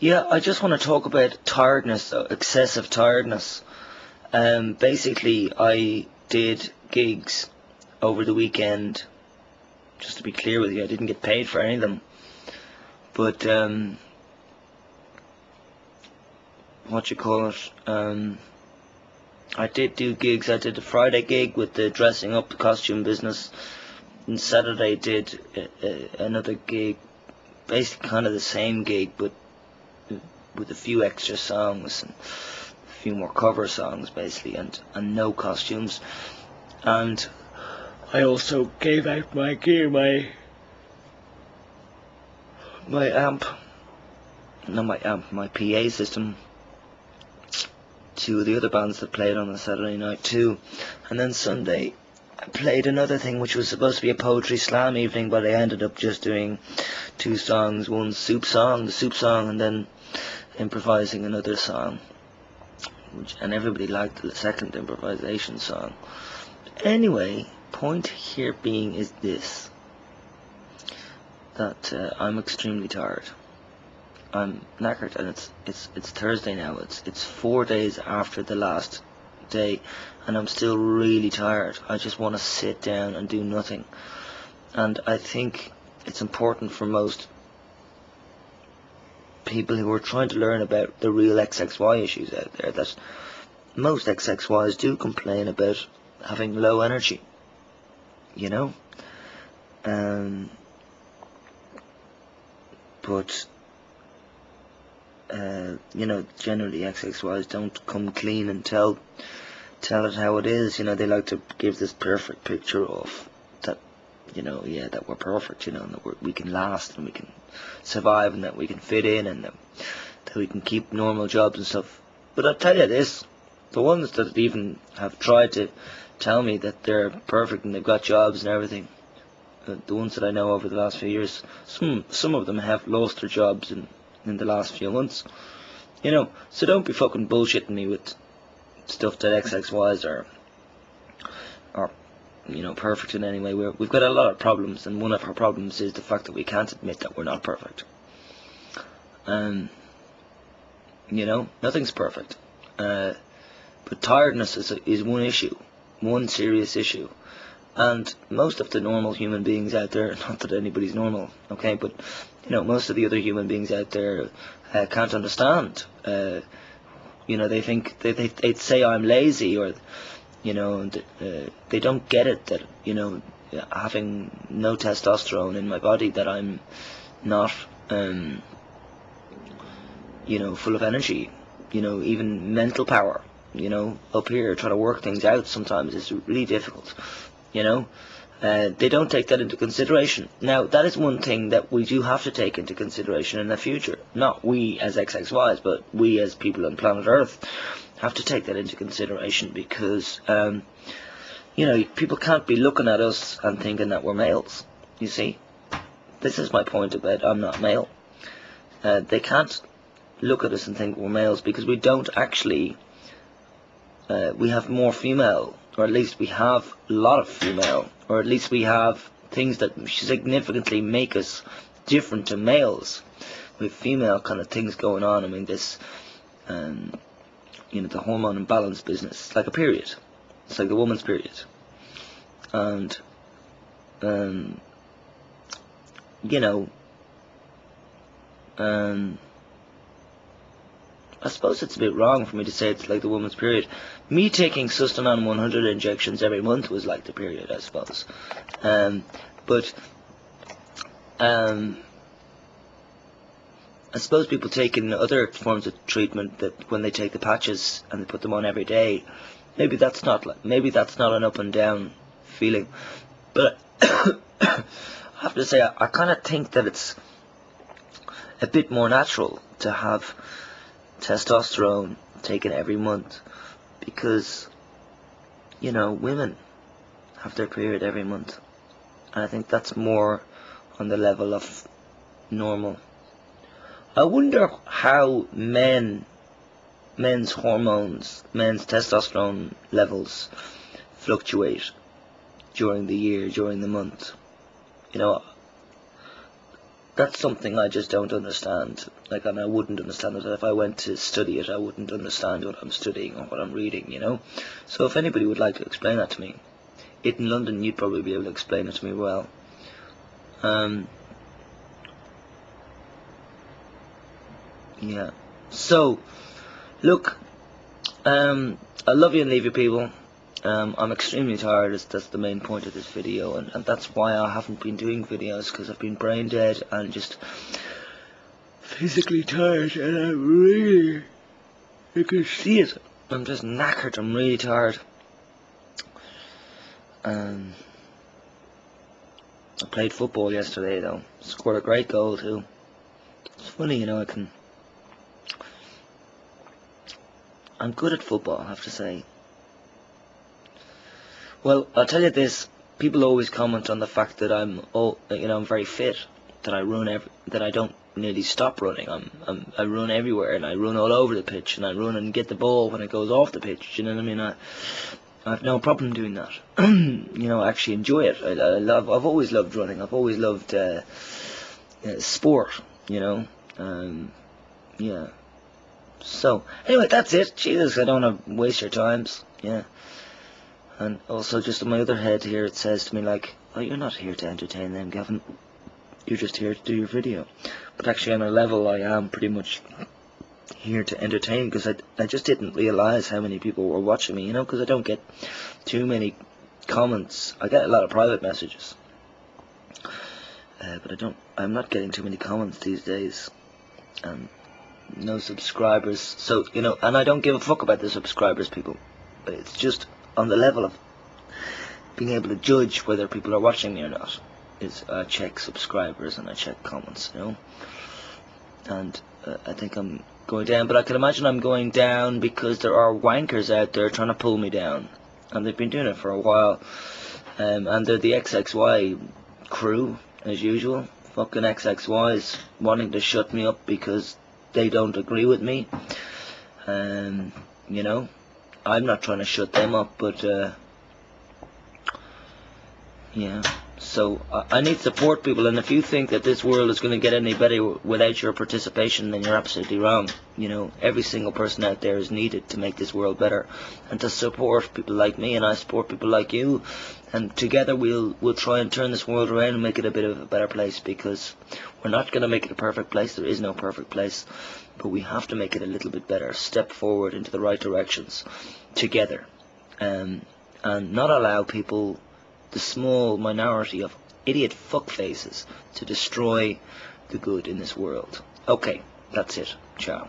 Yeah, I just want to talk about tiredness, though, excessive tiredness. Basically, I did gigs over the weekend. Just to be clear with you, I didn't get paid for any of them. But what you call it? I did do gigs. I did a Friday gig with the dressing up, the costume business, and Saturday did another gig, basically kind of the same gig, but with a few extra songs and a few more cover songs, basically, and no costumes. And I also gave out my gear, my amp, not my amp, my PA system, to the other bands that played on the Saturday night too. And then Sunday I played another thing which was supposed to be a poetry slam evening, but I ended up just doing two songs, one the soup song, and then improvising another song, and everybody liked the second improvisation song. Anyway, point here being is this, that I'm extremely tired. I'm knackered, and it's Thursday now. It's 4 days after the last day, and I'm still really tired. I just want to sit down and do nothing. And I think it's important for most people who are trying to learn about the real XXY issues out there, that most XXYs do complain about having low energy, you know. But generally XXYs don't come clean and tell it how it is. They like to give this perfect picture of that, that we're perfect, and that we can last and we can survive and that we can fit in and that we can keep normal jobs and stuff. But I'll tell you this, the ones that even have tried to tell me that they're perfect and they've got jobs and everything, the ones that I know over the last few years, some of them have lost their jobs in the last few months. So don't be fucking bullshitting me with stuff that XXYs are perfect in any way. We've got a lot of problems, and one of our problems is the fact that we can't admit that we're not perfect. Nothing's perfect. But tiredness is one issue, one serious issue. And most of the normal human beings out there, not that anybody's normal, okay, but most of the other human beings out there can't understand. They think they'd say I'm lazy, or they don't get it that having no testosterone in my body, that I'm not full of energy, even mental power. Up here trying to work things out sometimes is really difficult. They don't take that into consideration. Now, that is one thing that we do have to take into consideration in the future. Not we as XXYs, but we as people on planet Earth have to take that into consideration, because, people can't be looking at us and thinking that we're males, you see. This is my point about I'm not male. They can't look at us and think we're males, because we don't actually, we have more female, or at least we have a lot of female, or at least we have things that significantly make us different to males. We have female kind of things going on. I mean, this, the hormone imbalance business. It's like a period. It's like the woman's period. And, I suppose it's a bit wrong for me to say it's like the woman's period. Me taking Sustanon 100 injections every month was like the period, I suppose. But I suppose people taking other forms of treatment, that when they take the patches and they put them on every day, maybe that's not an up and down feeling. But I have to say, I kind of think that it's a bit more natural to have testosterone taken every month, because women have their period every month, and I think that's more on the level of normal. I wonder how men's hormones, men's testosterone levels fluctuate during the year, during the month. That's something I just don't understand. Like, and I wouldn't understand it if I went to study it. I wouldn't understand what I'm studying or what I'm reading, you know. So if anybody would like to explain that to me, in London, you'd probably be able to explain it to me well. Yeah. So, look, I love you and leave you, people. I'm extremely tired. That's the main point of this video, and that's why I haven't been doing videos, because I've been brain dead and just physically tired, and I'm really, you can see it. I'm just knackered. I'm really tired. I played football yesterday, though. Scored a great goal too. It's funny, you know. I'm good at football, I have to say. Well, I'll tell you this. People always comment on the fact that I'm very fit. That I don't nearly stop running. I run everywhere, and I run all over the pitch, and I run and get the ball when it goes off the pitch. You know what I mean? I have no problem doing that. You know, I actually enjoy it. I've always loved running. I've always loved sport. You know, yeah. So anyway, that's it. Jesus, I don't want to waste your times. Yeah. And also, just in my other head here, it says to me like, "Oh, you're not here to entertain them, Gavin. You're just here to do your video." But actually, on a level, I am pretty much here to entertain, because I just didn't realize how many people were watching me, you know, because I don't get too many comments. I get a lot of private messages, but I'm not getting too many comments these days, and no subscribers. So, you know, and I don't give a fuck about the subscribers, people. But it's just on the level of being able to judge whether people are watching me or not. Is I check subscribers and I check comments, you know. And I think I'm going down, but I can imagine I'm going down because there are wankers out there trying to pull me down, and they've been doing it for a while. And they're the XXY crew, as usual. Fucking XXYs wanting to shut me up because they don't agree with me. You know, I'm not trying to shut them up, but yeah. So I need support, people, and if you think that this world is going to get any better without your participation, then you're absolutely wrong. You know, every single person out there is needed to make this world better, and to support people like me, and I support people like you, and together we'll try and turn this world around and make it a bit of a better place, because we're not going to make it a perfect place. There is no perfect place, but we have to make it a little bit better, step forward into the right directions together, and not allow people, the small minority of idiot fuckfaces, to destroy the good in this world. Okay, that's it. Ciao.